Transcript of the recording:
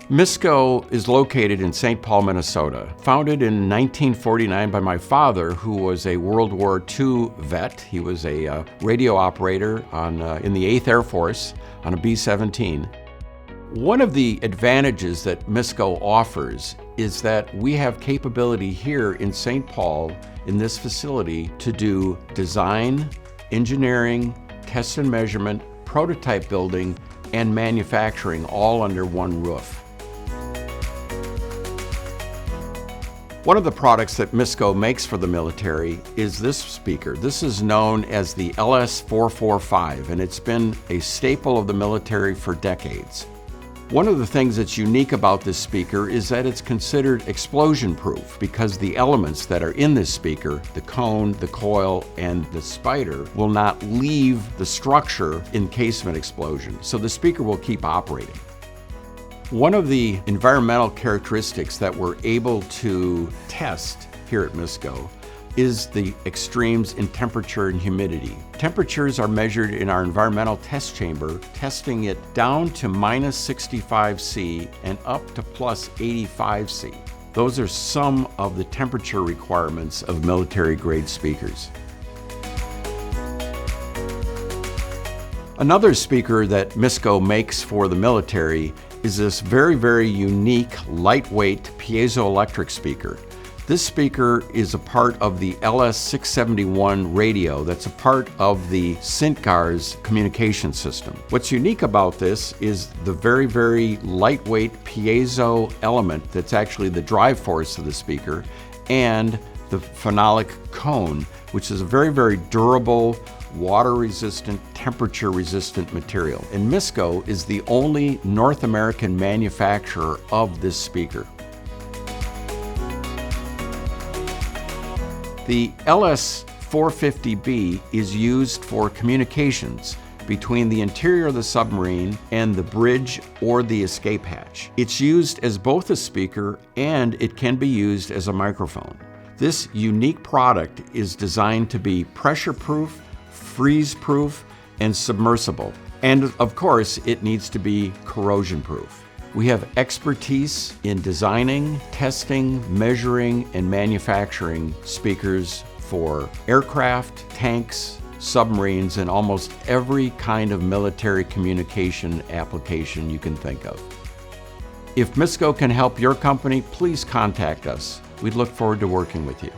MISCO is located in St. Paul, Minnesota. Founded in 1949 by my father, who was a World War II vet. He was a radio operator in the 8th Air Force on a B-17. One of the advantages that MISCO offers is that we have capability here in St. Paul in this facility to do design, engineering, test and measurement, prototype building, and manufacturing all under one roof. One of the products that MISCO makes for the military is this speaker. This is known as the LS-445, and it's been a staple of the military for decades. One of the things that's unique about this speaker is that it's considered explosion-proof because the elements that are in this speaker, the cone, the coil, and the spider, will not leave the structure in case of an explosion. So the speaker will keep operating. One of the environmental characteristics that we're able to test here at MISCO is the extremes in temperature and humidity. Temperatures are measured in our environmental test chamber, testing it down to -65°C and up to +85°C. Those are some of the temperature requirements of military-grade speakers. Another speaker that MISCO makes for the military is this very, very unique, lightweight piezoelectric speaker. This speaker is a part of the LS-671 radio that's a part of the CINTGAR's communication system. What's unique about this is the very, very lightweight piezo element that's actually the drive force of the speaker, and the phenolic cone, which is a very, very durable, water-resistant, temperature-resistant material. And MISCO is the only North American manufacturer of this speaker. The LS-450B is used for communications between the interior of the submarine and the bridge or the escape hatch. It's used as both a speaker and it can be used as a microphone. This unique product is designed to be pressure-proof, freeze-proof, and submersible. And of course, it needs to be corrosion-proof. We have expertise in designing, testing, measuring, and manufacturing speakers for aircraft, tanks, submarines, and almost every kind of military communication application you can think of. If MISCO can help your company, please contact us. We'd look forward to working with you.